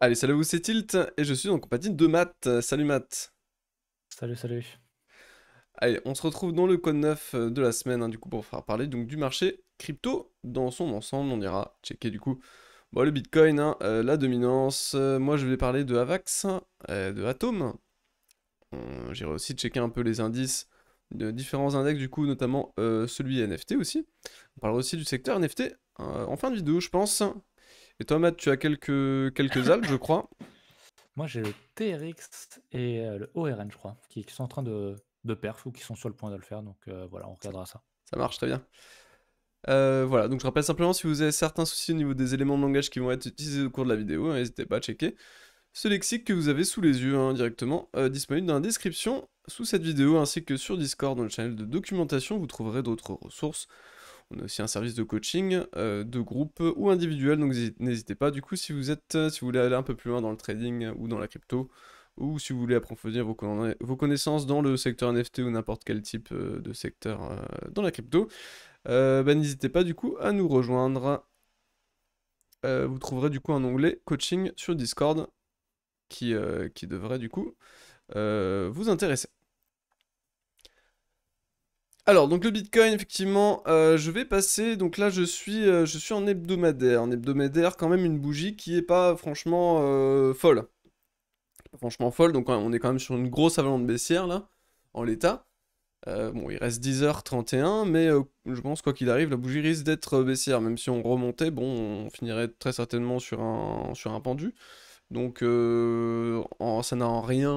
Allez, salut à vous, c'est Tilt, et je suis en compagnie de Matt. Salut Matt. Salut, salut. Allez, on se retrouve dans le code 9 de la semaine, du coup, pour faire parler donc du marché crypto dans son ensemble. On ira checker du coup bon, le Bitcoin, la dominance. Moi, je vais parler de Avax, de Atom. J'irai aussi checker un peu les indices de différents index, du coup, notamment celui NFT aussi. On parlera aussi du secteur NFT en fin de vidéo, je pense. Et toi, Matt, tu as quelques alts, je crois. Moi, j'ai le TRX et le ORN, je crois, qui sont en train de perf ou qui sont sur le point de le faire. Donc voilà, on Ça, regardera ça. ça marche très bien. Voilà, donc je rappelle simplement si vous avez certains soucis au niveau des éléments de langage qui vont être utilisés au cours de la vidéo, n'hésitez pas à checker ce lexique que vous avez sous les yeux directement, disponible dans la description sous cette vidéo, ainsi que sur Discord dans le channel de documentation, vous trouverez d'autres ressources. On a aussi un service de coaching, de groupe ou individuel, donc n'hésitez pas du coup si vous êtes, si vous voulez aller un peu plus loin dans le trading ou dans la crypto, ou si vous voulez approfondir vos connaissances dans le secteur NFT ou n'importe quel type de secteur dans la crypto. Bah, n'hésitez pas du coup à nous rejoindre. Vous trouverez du coup un onglet coaching sur Discord qui devrait du coup vous intéresser. Alors donc le Bitcoin effectivement, je vais passer, donc là je suis en hebdomadaire. En hebdomadaire quand même une bougie qui est pas franchement folle. Pas franchement folle, donc on est quand même sur une grosse avalanche baissière là, en l'état. Bon, il reste 10h31, mais je pense quoi qu'il arrive, la bougie risque d'être baissière, même si on remontait, bon, on finirait très certainement sur un pendu. Donc ça n'a en rien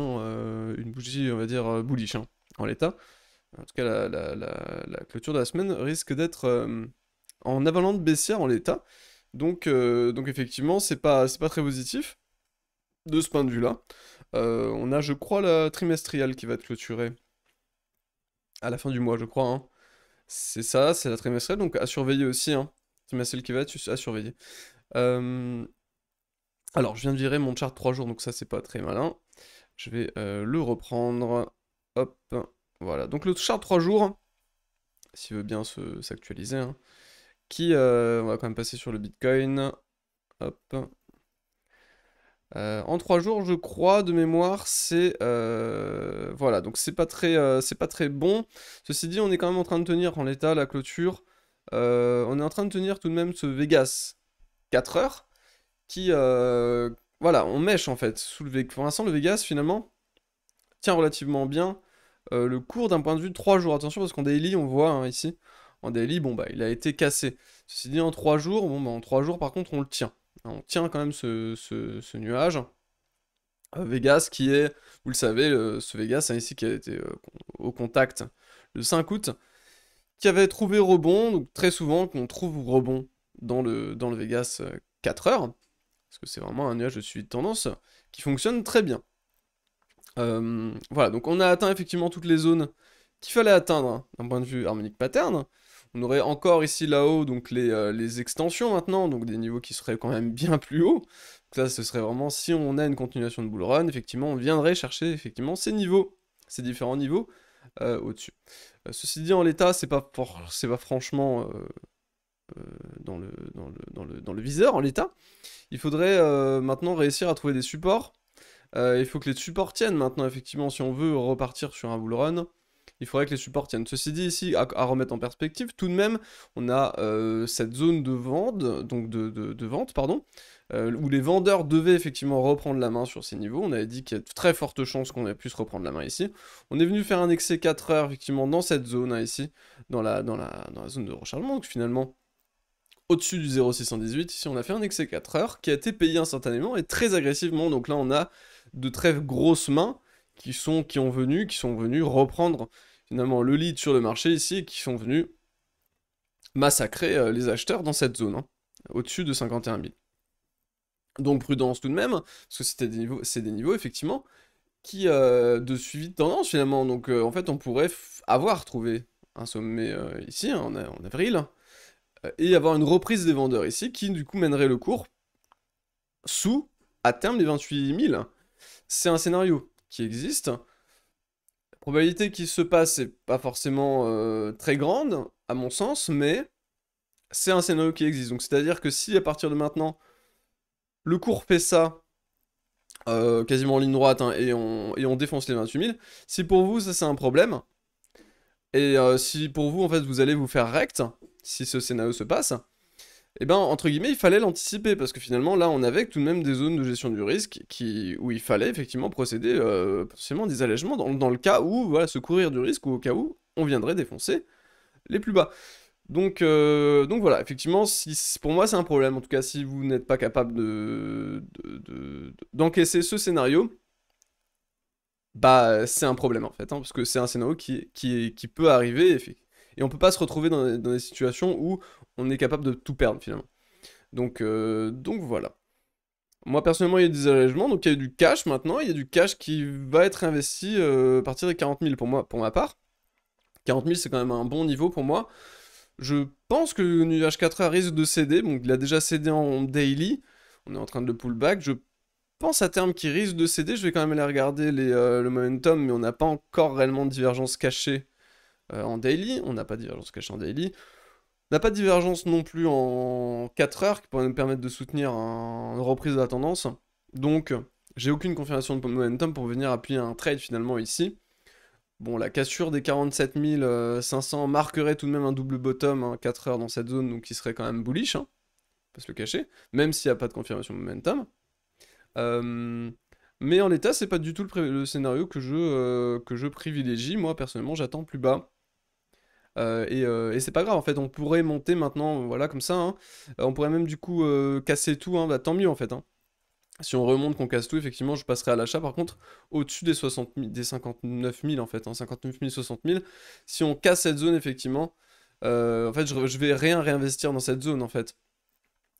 une bougie, on va dire, bullish, en l'état. En tout cas, la clôture de la semaine risque d'être en avalanche baissière en l'état. Donc effectivement, c'est pas très positif de ce point de vue-là. On a, je crois, la trimestrielle qui va être clôturée à la fin du mois, je crois, hein. C'est ça, c'est la trimestrielle, donc à surveiller aussi, hein. Trimestrielle qui va être à surveiller. Euh, alors, je viens de virer mon chart 3 jours, donc ça, c'est pas très malin. Je vais le reprendre. Hop, voilà. Donc le chart 3 jours, s'il veut bien s'actualiser, hein, on va quand même passer sur le Bitcoin. Hop. En 3 jours, je crois, de mémoire, voilà, donc c'est pas très bon. Ceci dit, on est quand même en train de tenir en l'état la clôture. On est en train de tenir tout de même ce Vegas 4 heures qui, voilà, on mèche en fait. Pour l'instant, le Vegas, finalement, tient relativement bien le cours d'un point de vue de 3 jours. Attention, parce qu'en daily, on voit ici, en daily, bon, bah, il a été cassé. Ceci dit, en 3 jours, bon, bah, en 3 jours, par contre, on le tient. On tient quand même ce nuage. Vegas qui est, vous le savez, ce Vegas ici qui a été au contact le 5 août, qui avait trouvé rebond, donc très souvent qu'on trouve rebond dans le Vegas 4 heures, parce que c'est vraiment un nuage de suivi de tendance qui fonctionne très bien. Voilà, donc on a atteint effectivement toutes les zones qu'il fallait atteindre d'un point de vue harmonique pattern. On aurait encore ici là-haut donc les extensions maintenant, donc des niveaux qui seraient quand même bien plus hauts. Donc ça, ce serait vraiment si on a une continuation de bull run, effectivement, on viendrait chercher effectivement ces niveaux, ces différents niveaux au-dessus. Ceci dit, en l'état, c'est pas franchement dans le viseur en l'état. Il faudrait maintenant réussir à trouver des supports. Il faut que les supports tiennent maintenant, effectivement, si on veut repartir sur un bull run. Il faudrait que les supports tiennent. Ceci dit, ici, à remettre en perspective, tout de même, on a cette zone de vente, donc de vente, pardon, où les vendeurs devaient effectivement reprendre la main sur ces niveaux. On avait dit qu'il y a de très fortes chances qu'on puisse reprendre la main ici. On est venu faire un excès 4 heures, effectivement, dans cette zone, ici, dans la zone de rechargement. Donc finalement, au-dessus du 0,618, ici on a fait un excès 4 heures qui a été payé instantanément et très agressivement. Donc là on a de très grosses mains qui sont venues reprendre finalement le lead sur le marché ici et qui sont venues massacrer les acheteurs dans cette zone, au-dessus de 51 000. Donc prudence tout de même, parce que c'est des niveaux effectivement qui de suivi de tendance finalement. Donc en fait on pourrait avoir trouvé un sommet ici en avril et avoir une reprise des vendeurs ici qui du coup mènerait le cours sous à terme les 28 000. C'est un scénario qui existe. La probabilité qu'il se passe n'est pas forcément très grande, à mon sens, mais c'est un scénario qui existe. Donc c'est-à-dire que si à partir de maintenant, le cours fait ça, quasiment en ligne droite, hein, et on défonce les 28 000. Si pour vous, ça c'est un problème, et si pour vous, en fait, vous allez vous faire rect, si ce scénario se passe, et ben, entre guillemets, il fallait l'anticiper, parce que finalement, là, on avait tout de même des zones de gestion du risque où il fallait effectivement procéder potentiellement à des allègements dans le cas où, voilà, se courir du risque, ou au cas où on viendrait défoncer les plus bas. Donc voilà, effectivement, pour moi c'est un problème. En tout cas, si vous n'êtes pas capable d'encaisser ce scénario, bah c'est un problème en fait, hein, parce que c'est un scénario qui peut arriver, et on peut pas se retrouver dans des situations où on est capable de tout perdre finalement. Donc voilà. Moi personnellement, il y a des allègements, donc il y a du cash maintenant, il y a du cash qui va être investi à partir des 40 000 pour moi, pour ma part. 40 000 c'est quand même un bon niveau pour moi. Je pense que le nuage 4 risque de céder, donc il a déjà cédé en daily, on est en train de le pullback, je pense à terme qu'il risque de céder, je vais quand même aller regarder le momentum, mais on n'a pas encore réellement de divergence cachée en daily, on n'a pas de divergence cachée en daily, on n'a pas de divergence non plus en 4 heures qui pourrait nous permettre de soutenir une reprise de la tendance, donc j'ai aucune confirmation de momentum pour venir appuyer un trade finalement ici. Bon, la cassure des 47 500 marquerait tout de même un double bottom, hein, 4 heures dans cette zone, donc qui serait quand même bullish, hein, pas se le cacher, même s'il n'y a pas de confirmation de momentum. Euh, mais en l'état, c'est pas du tout le scénario que je privilégie. Moi, personnellement, j'attends plus bas. Et c'est pas grave, en fait, on pourrait monter maintenant, voilà, comme ça, hein. On pourrait même du coup casser tout, hein, bah, tant mieux en fait, hein. Si on remonte, qu'on casse tout, effectivement, je passerai à l'achat. Par contre, au-dessus des 60 000, des 59 000, en fait, hein, 59 000, 60 000, si on casse cette zone, effectivement, en fait, je vais rien réinvestir dans cette zone, en fait.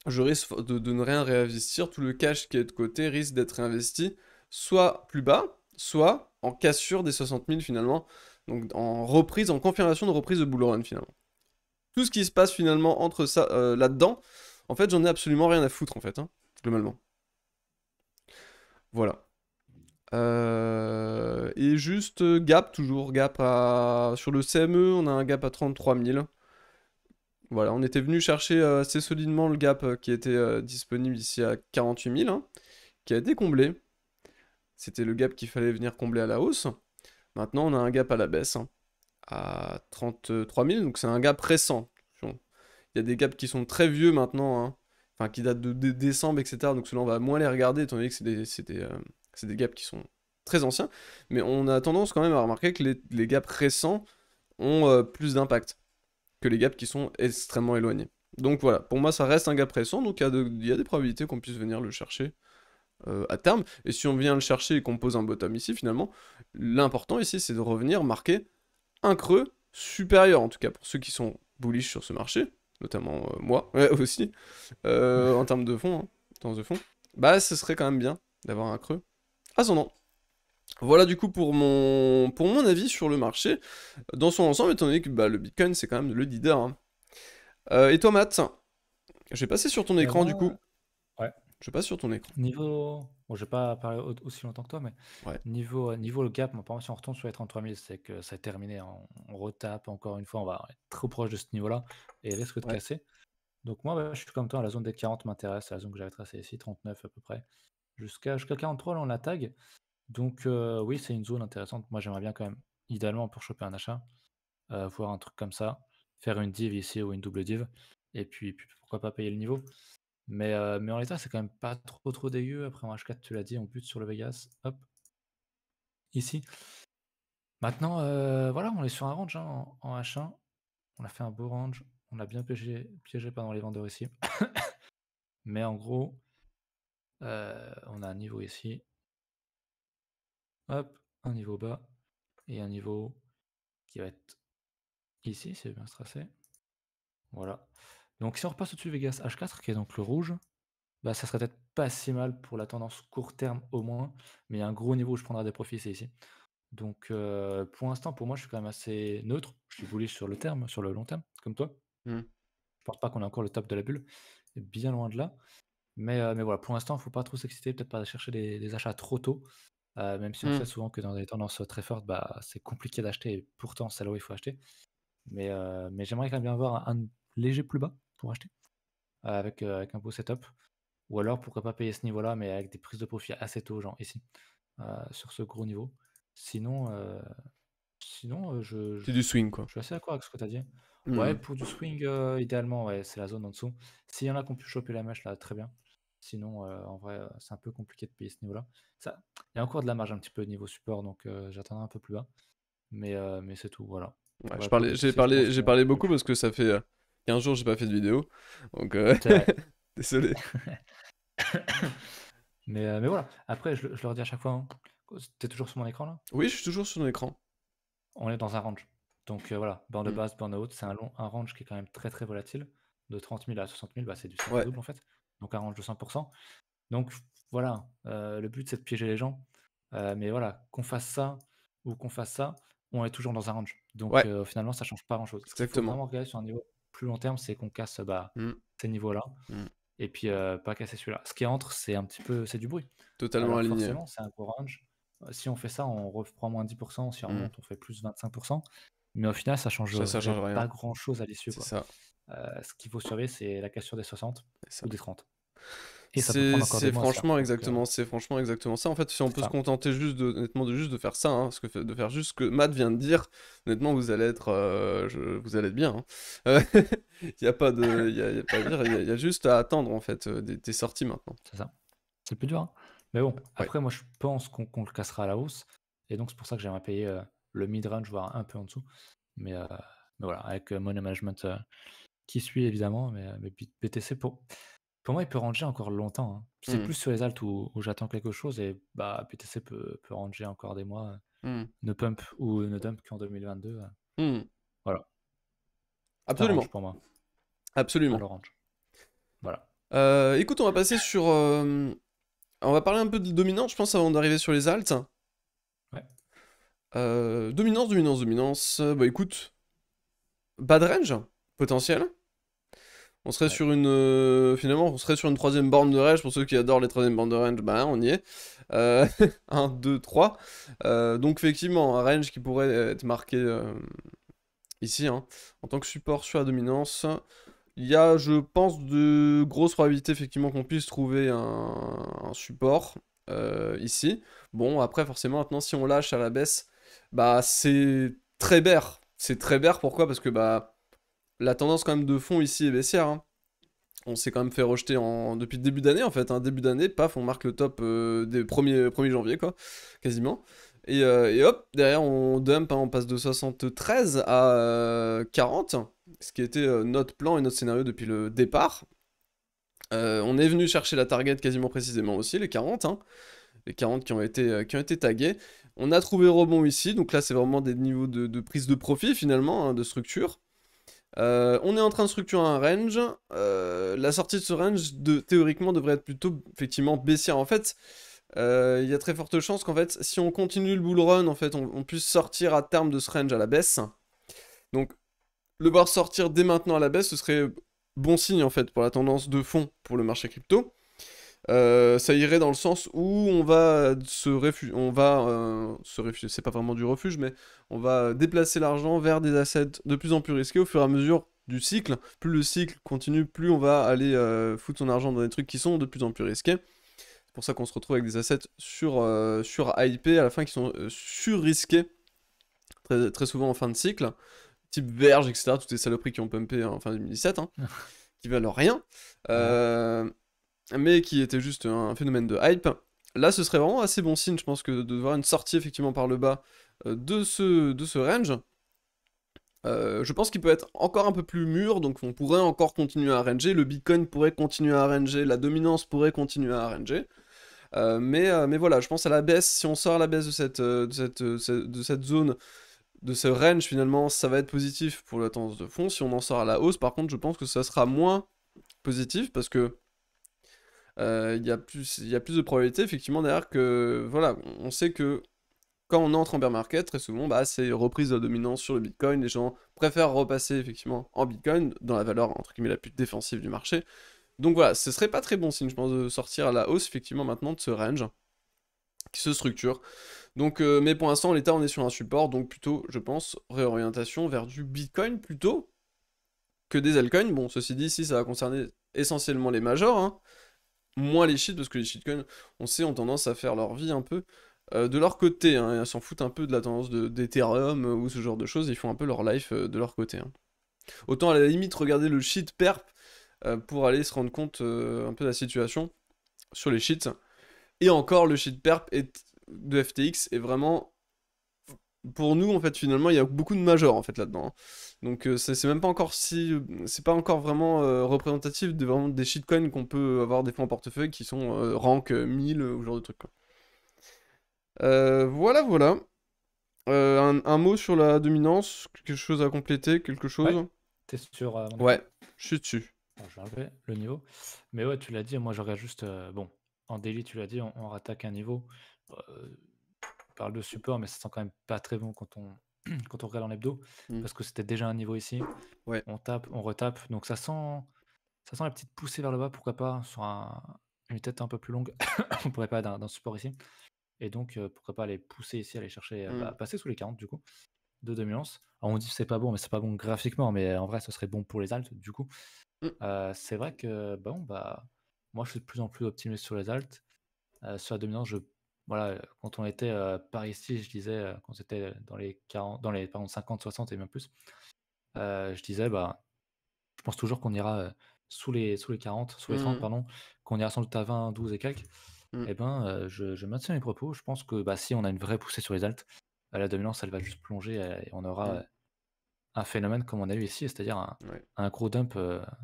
Je risque de ne rien réinvestir. Tout le cash qui est de côté risque d'être réinvesti soit plus bas, soit en cassure des 60 000, finalement. Donc, en reprise, en confirmation de reprise de bull run, finalement. Tout ce qui se passe, finalement, entre ça, là-dedans, en fait, j'en ai absolument rien à foutre, en fait, hein, globalement. Voilà. Et juste gap, toujours sur le CME, on a un gap à 33 000. Voilà, on était venu chercher assez solidement le gap qui était disponible ici à 48 000, hein, qui a été comblé. C'était le gap qu'il fallait venir combler à la hausse. Maintenant, on a un gap à la baisse, hein, à 33 000, donc c'est un gap récent. Il y a des gaps qui sont très vieux maintenant, hein, enfin qui datent de décembre, etc. Donc cela on va moins les regarder, étant donné que c'est des gaps qui sont très anciens. Mais on a tendance quand même à remarquer que les gaps récents ont plus d'impact que les gaps qui sont extrêmement éloignés. Donc voilà, pour moi ça reste un gap récent, donc il y a des probabilités qu'on puisse venir le chercher à terme. Et si on vient le chercher et qu'on pose un bottom ici, finalement, l'important ici c'est de revenir marquer un creux supérieur, en tout cas pour ceux qui sont bullish sur ce marché, notamment moi, ouais, aussi, en termes de fond, hein, de fond, bah ce serait quand même bien d'avoir un creux ascendant. Voilà du coup pour mon avis sur le marché, dans son ensemble, étant donné que bah, le Bitcoin c'est quand même le leader, hein. Et toi Matt, je vais passer sur ton écran du coup. Moi, ouais. Je passe sur ton écran. Niveau. Bon, je vais pas parler aussi longtemps que toi, mais Ouais. niveau le gap, moi, pour moi, si on retourne sur les 33 000, c'est que ça est terminé, hein. On retape encore une fois, on va être trop proche de ce niveau-là et il risque de Ouais. casser. Donc, moi, bah, je suis comme toi, la zone des 40 m'intéresse, c'est la zone que j'avais tracée ici, 39 à peu près. Jusqu'à 43, là, on la tag. Donc, oui, c'est une zone intéressante. Moi, j'aimerais bien quand même, idéalement, pour choper un achat, voir un truc comme ça, faire une div ici ou une double div, et puis pourquoi pas payer le niveau. Mais en l'état, c'est quand même pas trop dégueu. Après, en H4, tu l'as dit, on bute sur le Vegas. Hop, ici. Maintenant, voilà, on est sur un range, hein, en H1. On a fait un beau range. On a bien piégé pendant les vendeurs ici. Mais en gros, on a un niveau ici. Hop, un niveau bas. Et un niveau qui va être ici, c'est bien tracé. Voilà. Donc si on repasse au-dessus Vegas H4, qui est donc le rouge, bah ça serait peut-être pas si mal pour la tendance court terme au moins. Mais il y a un gros niveau où je prendrai des profits, c'est ici. Donc pour l'instant, pour moi, je suis quand même assez neutre. Je suis bullish sur le long terme, comme toi. Hmm. Je pense pas qu'on ait encore le top de la bulle, bien loin de là. Mais voilà, pour l'instant, il ne faut pas trop s'exciter, peut-être pas chercher des achats trop tôt. Même si on Hmm. sait souvent que dans des tendances très fortes, bah, c'est compliqué d'acheter et pourtant c'est là où il faut acheter. Mais j'aimerais quand même bien avoir un léger plus bas pour acheter, avec un beau setup. Ou alors pourquoi pas payer ce niveau-là, mais avec des prises de profit assez tôt, genre ici, sur ce gros niveau. Sinon, C'est du swing, quoi. je suis assez d'accord avec ce que tu as dit. Ouais, Hmm. pour du swing, idéalement, ouais, c'est la zone en dessous. S'il y en a qui ont pu choper la mèche là, très bien. Sinon, en vrai, c'est un peu compliqué de payer ce niveau-là. Ça il y a encore de la marge un petit peu au niveau support, donc j'attendrai un peu plus bas. Mais c'est tout, voilà. Ouais, Ouais, pour BTC, je pense j'ai qu'on parlé peut beaucoup parce que ça fait 15 jours que j'ai pas fait de vidéo. Donc, c'est vrai. désolé. Mais voilà. Après, je le redis à chaque fois, hein, tu toujours sur mon écran là? Oui, je suis toujours sur mon écran. On est dans un range. Donc voilà, bande de Hmm. base, bande haute, c'est un range qui est quand même très, très volatile. De 30 000 à 60 000, bah, c'est du Ouais, double en fait. Donc un range de 100. Donc voilà, le but c'est de piéger les gens. Mais voilà, qu'on fasse ça ou qu'on fasse ça, on est toujours dans un range. Donc ouais, finalement, ça change pas grand-chose. Ce qu'il faut exactement. vraiment regarder sur un niveau plus long terme, c'est qu'on casse, bah, Hmm, ces niveaux-là hmm. et puis, pas casser celui-là. Ce qui entre, c'est un petit peu c'est du bruit. Totalement Alors aligné. forcément, c'est un gros range. Si on fait ça, on reprend moins 10. Si on Hmm. remonte, on fait plus 25. Mais au final, ça Ça changerait change rien. pas grand-chose à l'issue, C'est quoi. ça. Ce qu'il faut surveiller, c'est la cassure des 60 C'est ça. ou des 30 et ça peut prendre encore des mois à se faire. Donc C'est franchement exactement ça. En fait, si on c'est peut se ça, contenter honnêtement, de juste de faire ça, hein, parce que de faire juste ce que Matt vient de dire, honnêtement, vous allez être bien. Hein. Il y a pas de, y a pas à dire, il y a juste à attendre en fait des sorties maintenant. c'est ça. C'est plus dur, hein. Mais bon, Ouais. après moi je pense qu'on le cassera à la hausse et donc c'est pour ça que j'aimerais payer, le mid-range, voire un peu en dessous. Mais, heu, mais voilà, avec, money management, qui suit évidemment, mais BTC pour moi il peut ranger encore longtemps, hein. C'est Hmm, plus sur les alts où j'attends quelque chose et bah, BTC peut ranger encore des mois, hmm, ne pump ou ne dump qu'en 2022, hmm. voilà. C'est un range Absolument, pour moi, un absolument. low range. Voilà. Écoute, on va passer sur, on va parler un peu de dominance, je pense, avant d'arriver sur les alts. Ouais, Dominance. Bah écoute, bas de range potentiel. On serait ouais. sur une. Finalement, on serait sur une troisième borne de range. Pour ceux qui adorent les troisièmes bornes de range, bah on y est. 1, 2, 3. Donc, effectivement, un range qui pourrait être marqué ici, hein, en tant que support sur la dominance. Il y a, je pense, de grosses probabilités, effectivement, qu'on puisse trouver un support ici. Bon, après, forcément, maintenant, si on lâche à la baisse, bah c'est très bear. C'est très bear, pourquoi? Parce que, bah, la tendance, quand même, de fond ici est baissière, hein. On s'est quand même fait rejeter depuis le début d'année en fait. Un début d'année, paf, on marque le top des 1er janvier, quoi, quasiment. Et hop, derrière on dump, hein, on passe de 73 à 40, ce qui était notre plan et notre scénario depuis le départ. On est venu chercher la target quasiment précisément aussi, les 40, hein, les 40 qui ont été tagués. On a trouvé rebond ici, donc là c'est vraiment des niveaux de prise de profit finalement, hein, de structure. On est en train de structurer un range. La sortie de ce range, théoriquement, devrait être plutôt effectivement baissière. En fait, il y a très forte chance qu'en fait, si on continue le bull run, en fait, on puisse sortir à terme de ce range à la baisse. Donc, le voir sortir dès maintenant à la baisse, ce serait bon signe en fait pour la tendance de fond pour le marché crypto. Ça irait dans le sens où on va se réfugier, c'est pas vraiment du refuge, mais on va déplacer l'argent vers des assets de plus en plus risqués au fur et à mesure du cycle. Plus le cycle continue, plus on va aller foutre son argent dans des trucs qui sont de plus en plus risqués. C'est pour ça qu'on se retrouve avec des assets sur hypés à la fin qui sont sur-risqués, très, très souvent en fin de cycle, type Verge, etc. Toutes les saloperies qui ont pumpé en fin 2017, hein, qui valent rien. Voilà. Euh, mais qui était juste un phénomène de hype. Là, ce serait vraiment assez bon signe, je pense, que de voir une sortie effectivement par le bas de ce range. Je pense qu'il peut être encore un peu plus mûr, donc on pourrait encore continuer à ranger, le Bitcoin pourrait continuer à ranger, la dominance pourrait continuer à ranger. Mais voilà, je pense à la baisse, si on sort à la baisse de cette zone, de ce range finalement, ça va être positif pour la tendance de fond. Si on en sort à la hausse, par contre, je pense que ça sera moins positif parce que il y a plus de probabilité effectivement derrière que, voilà, on sait que quand on entre en bear market, très souvent, bah, c'est reprise de la dominance sur le Bitcoin, les gens préfèrent repasser effectivement en Bitcoin, dans la valeur entre guillemets la plus défensive du marché. Donc voilà, ce serait pas très bon signe, je pense, de sortir à la hausse effectivement maintenant de ce range qui se structure. Donc, mais pour l'instant, l'état, on est sur un support, donc plutôt, je pense, réorientation vers du Bitcoin plutôt que des altcoins. Bon, ceci dit, ici, ça va concerner essentiellement les majors, hein. moins les shit, parce que les shitcoins, on sait, ont tendance à faire leur vie un peu de leur côté, hein, ils s'en foutent un peu de la tendance d'Ethereum ou ce genre de choses, ils font un peu leur life de leur côté, hein. Autant à la limite regarder le shit perp pour aller se rendre compte un peu de la situation sur les shits. Et encore, le shit perp de FTX est vraiment, pour nous en fait, finalement il y a beaucoup de majors en fait là-dedans, hein. Donc c'est même pas encore si, c'est pas encore vraiment représentatif de vraiment des shitcoins qu'on peut avoir des fois en portefeuille qui sont rank 1000 ou ce genre de trucs, quoi. Voilà, voilà. Un mot sur la dominance, quelque chose à compléter, quelque Ouais, chose? t'es sur mon écran? Ouais, je suis dessus. Bon, je vais enlever le niveau. Mais ouais, tu l'as dit, moi je regarde juste, bon, en daily, tu l'as dit, on rattaque un niveau. On parle de support, mais ça sent quand même pas très bon quand on, quand on regarde en hebdo, Hmm. parce que c'était déjà un niveau ici. Ouais. On tape, on retape, donc ça sent la petite poussée vers le bas, pourquoi pas, sur une tête un peu plus longue, on pourrait pas d'un support ici. Et donc, pourquoi pas aller pousser ici, aller chercher, Hmm. passer sous les 40 du coup, de dominance. Alors on dit que c'est pas bon, mais c'est pas bon graphiquement, mais en vrai, ce serait bon pour les alts du coup. Hmm. C'est vrai que, bon, bah, moi je suis de plus en plus optimiste sur les alts. Sur la dominance, voilà, quand on était par ici, je disais, quand c'était dans les 40, dans les pardon, 50, 60 et même plus, je disais, bah, je pense toujours qu'on ira sous les 40, sous les 30, Hmm. pardon, qu'on ira sans doute à 20, 12 et quelques. Hmm. Et ben, je maintiens mes propos. Je pense que bah, si on a une vraie poussée sur les alts, la dominance, elle va juste plonger et on aura Hmm. un phénomène comme on a eu ici, c'est-à-dire Ouais. un gros dump.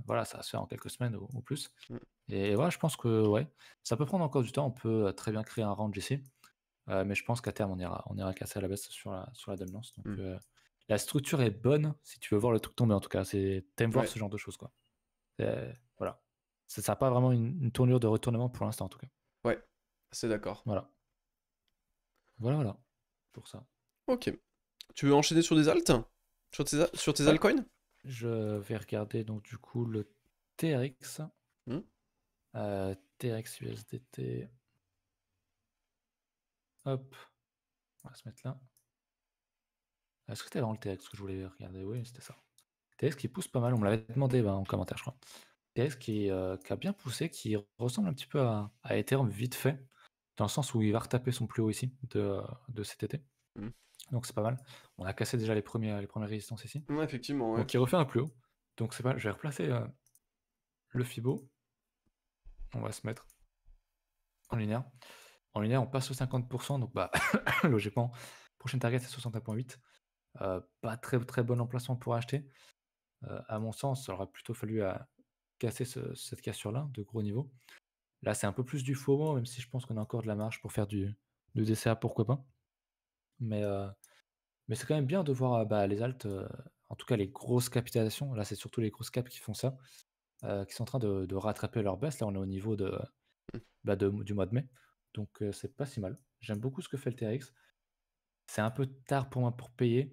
Voilà, ça va se faire en quelques semaines ou plus. Hmm. Et voilà, je pense que ouais, ça peut prendre encore du temps. On peut très bien créer un range ici. Mais je pense qu'à terme, on ira casser à la baisse sur la dominance. Donc, Hmm. la structure est bonne si tu veux voir le truc tomber, en tout cas. T'aimes voir Ouais. ce genre de choses, quoi. Voilà. Ça n'a pas vraiment une tournure de retournement pour l'instant, en tout cas. Ouais. C'est d'accord. Voilà. Voilà, voilà. Pour ça. Ok. Tu veux enchaîner sur des alts? Sur tes Ouais. altcoins? Je vais regarder donc du coup le TRX. Hmm. TRX USDT. Hop. On va se mettre là. Est-ce que c'était vraiment le TRX que je voulais regarder? Oui, c'était ça. TRX qui pousse pas mal. On me l'avait demandé en commentaire, je crois. TRX qui a bien poussé, qui ressemble un petit peu à Ethereum vite fait, dans le sens où il va retaper son plus haut ici de cet été. Hmm. Donc c'est pas mal. On a cassé déjà les premières résistances ici. Ouais, effectivement, ouais. Donc il refait un plus haut. Donc c'est pas mal. Je vais replacer le Fibo. On va se mettre en linéaire. En linéaire, on passe au 50%. Donc bah logiquement, prochaine target c'est 61,8. Pas très très bon emplacement pour acheter. À mon sens, ça aurait plutôt fallu casser cette cassure-là de gros niveau. Là, c'est un peu plus du FOMO, même si je pense qu'on a encore de la marge pour faire du DCA, pourquoi pas. Mais, mais c'est quand même bien de voir bah, les alts, en tout cas les grosses capitalisations. Là, c'est surtout les grosses caps qui font ça, qui sont en train de rattraper leur baisse. Là, on est au niveau Hmm. du mois de mai. Donc, c'est pas si mal. J'aime beaucoup ce que fait le TRX. C'est un peu tard pour moi pour payer.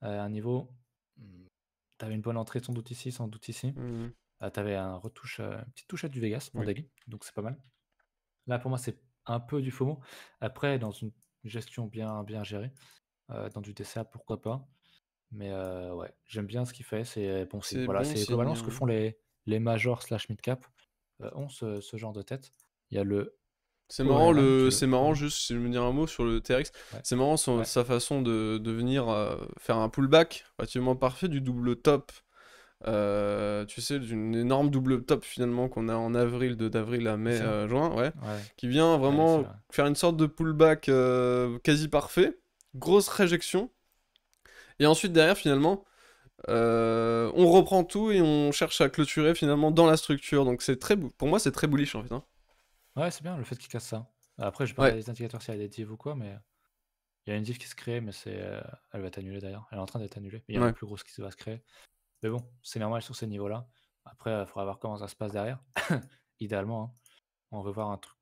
Un niveau, tu avais une bonne entrée sans doute ici, sans doute ici. Hmm. Tu avais une petite touchette du Vegas en Oui. daily, donc c'est pas mal. Là, pour moi, c'est un peu du FOMO. Après, dans une gestion bien, bien gérée, dans du DCA, pourquoi pas. Mais ouais, j'aime bien ce qu'il fait. C'est bon signe. C'est Voilà, bon c'est globalement signe, ce que hein. font les majors slash mid-cap. Ont ce genre de tête. Il y a le C'est marrant, ORN qui est le c'est marrant ORN. juste, si je veux dire un mot sur le TRX, Ouais, c'est marrant ouais, sa façon de venir faire un pullback relativement parfait du double top. Tu sais, d'une énorme double top finalement qu'on a en avril, d'avril à mai, ici, hein. juin, ouais, Ouais, qui vient ouais, ici, vraiment là. faire une sorte de pullback quasi parfait, grosse réjection, et ensuite derrière finalement, on reprend tout et on cherche à clôturer finalement dans la structure, donc c'est pour moi c'est très bullish en fait, hein. Ouais, c'est bien le fait qu'il casse ça. Après, je vais pas Ouais, regarder les indicateurs s'il y a des divs ou quoi, mais il y a une div qui se crée, mais elle va être annulée d'ailleurs. Elle est en train d'être annulée. Il y en a une ouais, plus grosse qui va se créer. Mais bon, c'est normal sur ces niveaux-là. Après, il faudra voir comment ça se passe derrière. Idéalement, hein, on veut voir un truc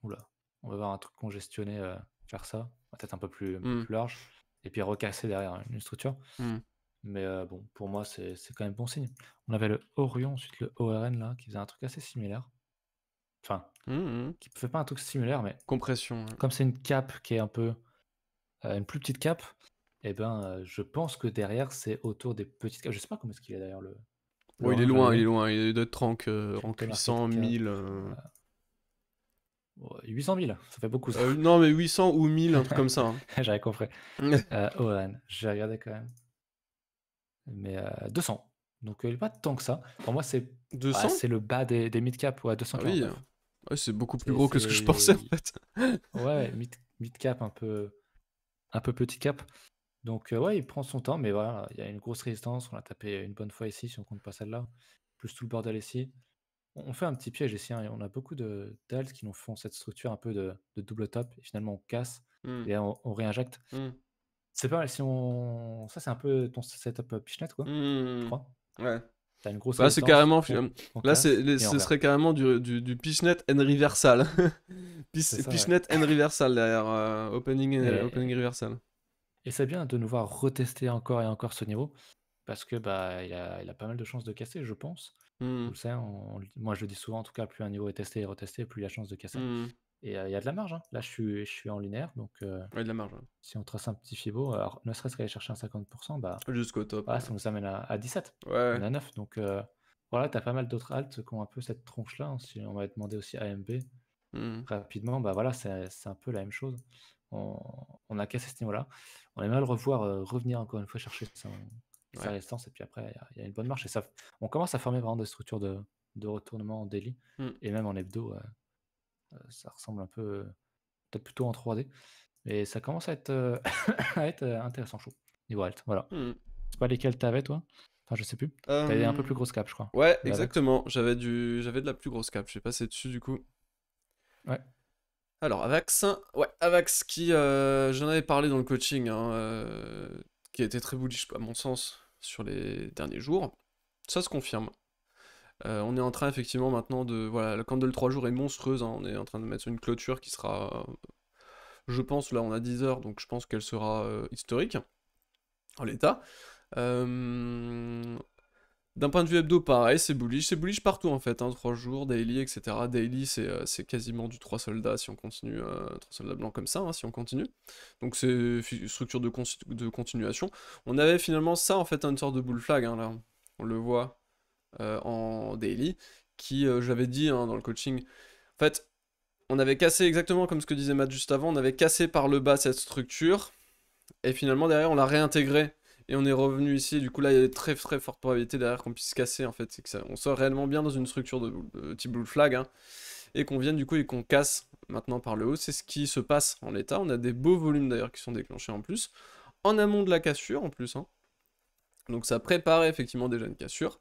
Oula. On veut voir un truc congestionné faire ça, peut-être un peu hmm, plus large, et puis recasser derrière une structure. hmm, Mais bon, pour moi, c'est quand même bon signe. On avait le Orion, ensuite le ORN là, qui faisait un truc assez similaire. Enfin, hmm, hmm. qui ne fait pas un truc similaire, mais Compression, ouais. comme c'est une cape qui est un peu une plus petite cape, et ben je pense que derrière c'est autour des petites capes. Je sais pas comment est-ce qu'il est d'ailleurs le Bon, Orion, je vais il est regarder. loin, il est de rank, rank Crypto market 800, cap. 1000. Ouais, 800 000, ça fait beaucoup ça. Non, mais 800 ou 1000, un truc comme ça. J'avais compris. Oran, j'ai regardé quand même. Mais 200. Donc il est pas tant que ça. Pour moi, c'est 200? c'est le bas des mid-cap, ouais, Ah oui. 249. Ouais, c'est beaucoup plus C'est, gros que ce que je pensais en c'est... fait. Ouais, mid-cap, un peu petit cap. Donc ouais, il prend son temps, mais voilà, il y a une grosse résistance. On l'a tapé une bonne fois ici, si on compte pas celle-là. Plus tout le bordel ici. On fait un petit piège ici, hein, et on a beaucoup d'alts qui nous font cette structure un peu de double top, et finalement on casse, Hmm, et on réinjecte. hmm, C'est pas mal si on... Ça, c'est un peu ton setup Pichenette, quoi, je hmm. crois. Ouais. T'as une grosse Là, c'est résistance, carrément. on Là, casse, et on ce revient. serait carrément du Pishnet and Reversal. C'est ça, ouais. Pishnet and Reversal derrière opening Et, reversal. et c'est bien de nous voir retester encore et encore ce niveau, parce que bah il a pas mal de chances de casser, je pense. On Hmm, le sait, moi je le dis souvent, en tout cas, plus un niveau est testé et retesté, plus il y a chance de casser. hmm. Et il y a de la marge, hein. Là, je suis en linéaire, donc Ouais, de la marge. si on trace un petit fibo, alors ne serait-ce qu'aller chercher un 50%, bah Ouais. Jusqu'au top. voilà, ça nous amène à 17. Ouais. On Ouais. est à 9. Donc voilà, tu as pas mal d'autres alts qui ont un peu cette tronche-là, hein. Si on va demander aussi AMB Hmm. rapidement, bah voilà, c'est un peu la même chose. On a cassé ce niveau-là. On aimerait le revoir revenir encore une fois chercher sa Ouais. résistance. Et puis après, il y a une bonne marche. Et ça, on commence à former vraiment des structures de retournement en daily. Hmm. Et même en hebdo, ça ressemble un peu, peut-être plutôt en 3D. Mais ça commence à être, à être intéressant, chaud. Niveau alt, voilà. Hmm. Je sais pas lesquels t'avais, toi. Enfin, je sais plus. T'avais un peu plus grosse cap, je crois. Ouais, De Avex. exactement. J'avais de la plus grosse cap. J'ai passé dessus du coup. Ouais. Alors, Avax, ouais, Avax qui, j'en avais parlé dans le coaching, hein, qui a été très bullish à mon sens sur les derniers jours. Ça se confirme. On est en train effectivement maintenant de... Voilà, la candle 3 jours est monstrueuse, hein, on est en train de mettre sur une clôture qui sera... je pense, là on a 10 heures, donc je pense qu'elle sera historique, en l'état. D'un point de vue hebdo, pareil, c'est bullish partout en fait, hein, 3 jours, daily, etc. Daily, c'est quasiment du 3 soldats si on continue, 3 soldats blancs comme ça, hein, si on continue. Donc c'est structure de continuation. On avait finalement ça en fait, une sorte de bull flag, hein, là, on le voit en daily, qui, j'avais dit hein, dans le coaching, en fait, on avait cassé exactement comme ce que disait Matt juste avant, on avait cassé par le bas cette structure, et finalement derrière on l'a réintégré et on est revenu ici. Du coup là il y a très très forte probabilité derrière qu'on puisse casser en fait, c'est que ça, on sort réellement bien dans une structure de type blue flag hein, et qu'on vienne du coup et qu'on casse maintenant par le haut. C'est ce qui se passe en l'état. On a des beaux volumes d'ailleurs qui sont déclenchés en plus en amont de la cassure en plus hein. Donc ça prépare effectivement déjà une cassure.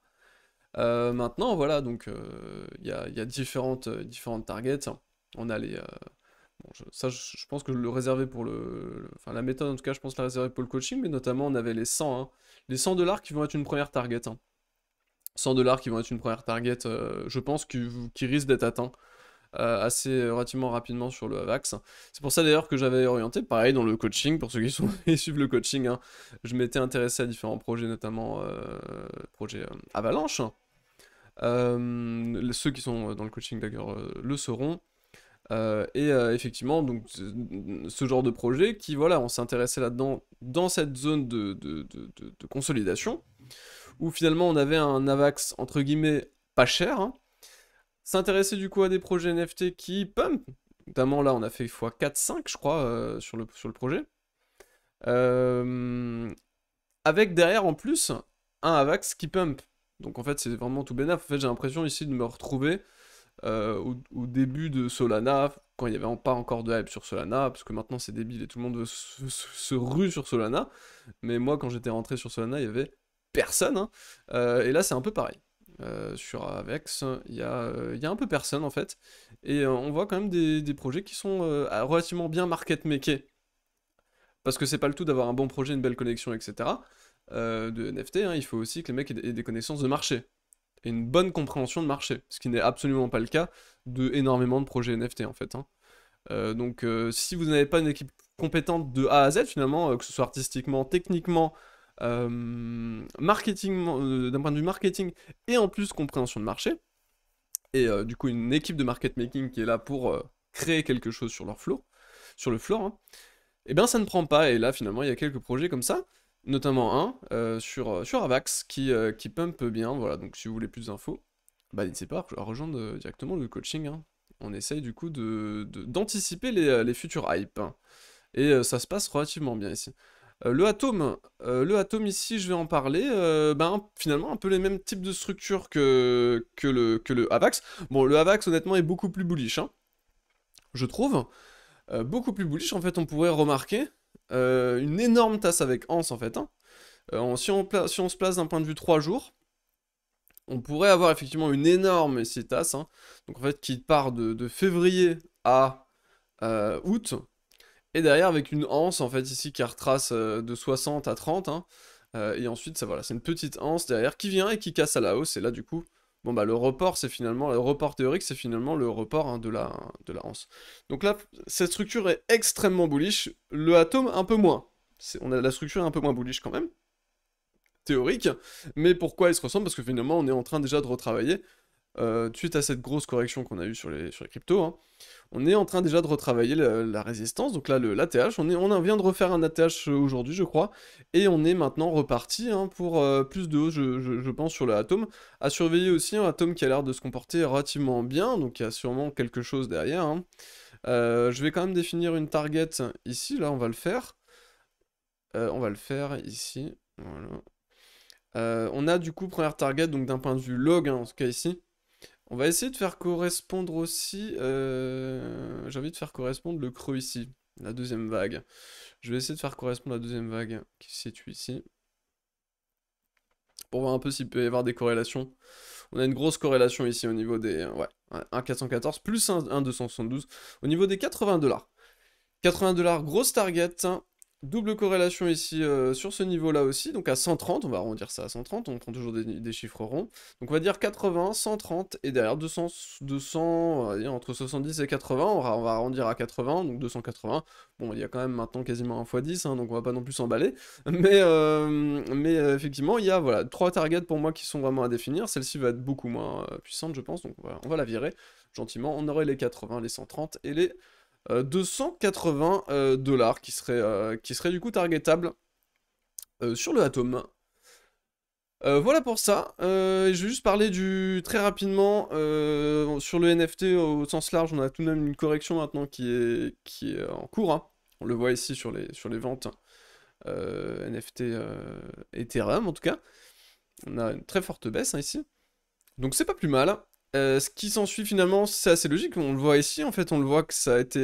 Maintenant voilà, donc il y a différentes targets. On a les bon, je pense que je le réservais pour enfin, la méthode, en tout cas, je pense la réserver pour le coaching, mais notamment, on avait les 100, hein. Les 100 dollars qui vont être une première target, hein. 100 dollars qui vont être une première target, je pense, qui risque d'être atteint assez relativement rapidement sur le Avax. C'est pour ça d'ailleurs que j'avais orienté, pareil, dans le coaching, pour ceux qui sont et suivent le coaching, hein, je m'étais intéressé à différents projets, notamment projet Avalanche. Ceux qui sont dans le coaching d'ailleurs le sauront. Effectivement, donc ce genre de projet qui, voilà, on s'est intéressé là-dedans, dans cette zone de consolidation, où finalement on avait un AVAX entre guillemets pas cher, hein. S'intéresser du coup à des projets NFT qui pump, notamment là on a fait x4-5 je crois sur le projet, Euh, avec derrière en plus un AVAX qui pump. Donc en fait c'est vraiment tout bénef. En fait j'ai l'impression ici de me retrouver au début de Solana, quand il n'y avait pas encore de hype sur Solana, parce que maintenant c'est débile et tout le monde veut se rue sur Solana, mais moi quand j'étais rentré sur Solana, il y avait personne, hein. Et là c'est un peu pareil. Sur Avex, il y a un peu personne en fait, et on voit quand même des projets qui sont relativement bien market makés, parce que c'est pas le tout d'avoir un bon projet, une belle connexion, etc. De NFT, hein, il faut aussi que les mecs aient des connaissances de marché et une bonne compréhension de marché, ce qui n'est absolument pas le cas de énormément de projets NFT en fait, hein. Donc si vous n'avez pas une équipe compétente de A à Z finalement, que ce soit artistiquement, techniquement, marketing, d'un point de vue marketing, et en plus compréhension de marché, et du coup une équipe de market making qui est là pour créer quelque chose sur leur floor, sur le floor, hein, et bien ça ne prend pas, et là finalement il y a quelques projets comme ça, notamment un sur Avax qui pump bien, voilà, donc si vous voulez plus d'infos, bah n'hésitez pas à rejoindre directement le coaching, hein. On essaye du coup d'anticiper les futurs hypes. Et ça se passe relativement bien ici. Le atome ici, je vais en parler. Ben, finalement, un peu les mêmes types de structures que le Avax. Bon, le Avax, honnêtement, est beaucoup plus bullish, hein, je trouve. Beaucoup plus bullish, en fait, on pourrait remarquer une énorme tasse avec Ans, en fait. Hein. Si on se place d'un point de vue 3 jours, on pourrait avoir effectivement une énorme ici tasse, hein, donc en fait, qui part de février à août. Et derrière avec une anse en fait ici qui retrace de 60 à 30 hein, et ensuite ça voilà c'est une petite anse derrière qui vient et qui casse à la hausse et là du coup bon bah le report c'est finalement le report théorique c'est finalement le report hein, de la anse. Donc là cette structure est extrêmement bullish, le atome un peu moins. On a la structure est un peu moins bullish quand même théorique, mais pourquoi ils se ressemblent? Parce que finalement on est en train déjà de retravailler suite à cette grosse correction qu'on a eue sur les cryptos, hein, on est en train déjà de retravailler la résistance, donc là l'ATH, on vient de refaire un ATH aujourd'hui je crois, et on est maintenant reparti hein, pour plus de hausse je pense sur le Atom. À surveiller aussi un Atom qui a l'air de se comporter relativement bien, donc il y a sûrement quelque chose derrière. Hein. Je vais quand même définir une target ici, là on va le faire. On va le faire ici, voilà. On a du coup première target, donc d'un point de vue log, hein, en ce cas ici. On va essayer de faire correspondre aussi... J'ai envie de faire correspondre le creux ici, la deuxième vague. Je vais essayer de faire correspondre la deuxième vague qui se situe ici. Pour voir un peu s'il peut y avoir des corrélations. On a une grosse corrélation ici au niveau des... Ouais, 1,414 plus 1,272 au niveau des 80$. 80$, grosse target. Double corrélation ici sur ce niveau-là aussi, donc à 130, on va arrondir ça à 130, on prend toujours des chiffres ronds. Donc on va dire 80, 130, et derrière 200, on va dire entre 70 et 80, on va arrondir à 80, donc 280. Bon, il y a quand même maintenant quasiment 1 x 10, hein, donc on va pas non plus s'emballer. Mais effectivement, il y a voilà, 3 targets pour moi qui sont vraiment à définir, celle-ci va être beaucoup moins puissante je pense, donc voilà, on va la virer gentiment. On aurait les 80, les 130 et les... 280$ qui serait du coup targetable sur le Atom. Voilà pour ça. Je vais juste parler très rapidement sur le NFT au sens large. On a tout de même une correction maintenant qui est en cours. Hein. On le voit ici sur les ventes NFT Ethereum en tout cas. On a une très forte baisse hein, ici. Donc c'est pas plus mal. Ce qui s'ensuit finalement, c'est assez logique. On le voit ici en fait. On le voit que ça a été...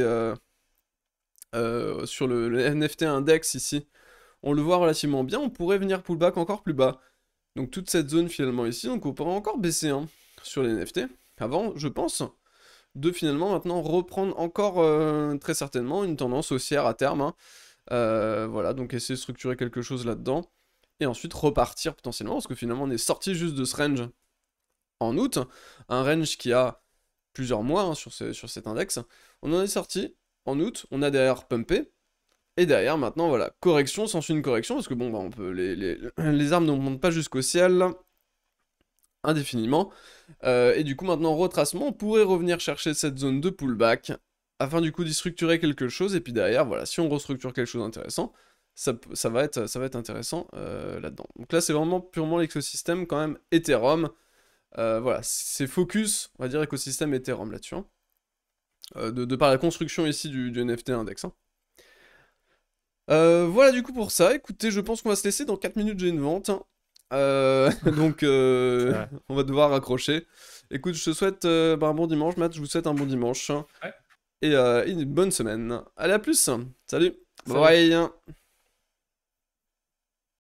sur le NFT index ici, on le voit relativement bien, on pourrait venir pullback encore plus bas. Donc toute cette zone finalement ici, donc on pourrait encore baisser hein, sur les NFT, avant, je pense, de finalement maintenant reprendre encore très certainement une tendance haussière à terme. Hein. Voilà, donc essayer de structurer quelque chose là-dedans, et ensuite repartir potentiellement, parce que finalement on est sorti juste de ce range en août, un range qui a plusieurs mois hein, sur cet index, on en est sorti, en août, on a derrière pumpé, et derrière maintenant voilà, correction, s'ensuit une correction, parce que bon bah on peut. Les armes ne montent pas jusqu'au ciel indéfiniment. Et du coup maintenant retracement, on pourrait revenir chercher cette zone de pullback, afin du coup d'y structurer quelque chose, et puis derrière, voilà, si on restructure quelque chose d'intéressant, ça va être intéressant là-dedans. Donc là c'est vraiment purement l'écosystème quand même Ethereum. Voilà, c'est focus, on va dire écosystème Ethereum là-dessus. Hein. De par la construction ici du NFT index. Hein. Voilà du coup pour ça, écoutez, je pense qu'on va se laisser, dans 4 minutes j'ai une vente. Hein. Donc on va devoir raccrocher. Écoute, je te souhaite un bon dimanche, Matt, je vous souhaite un bon dimanche. Hein. Ouais. Et une bonne semaine. Allez, à plus. Salut. Salut. Bye.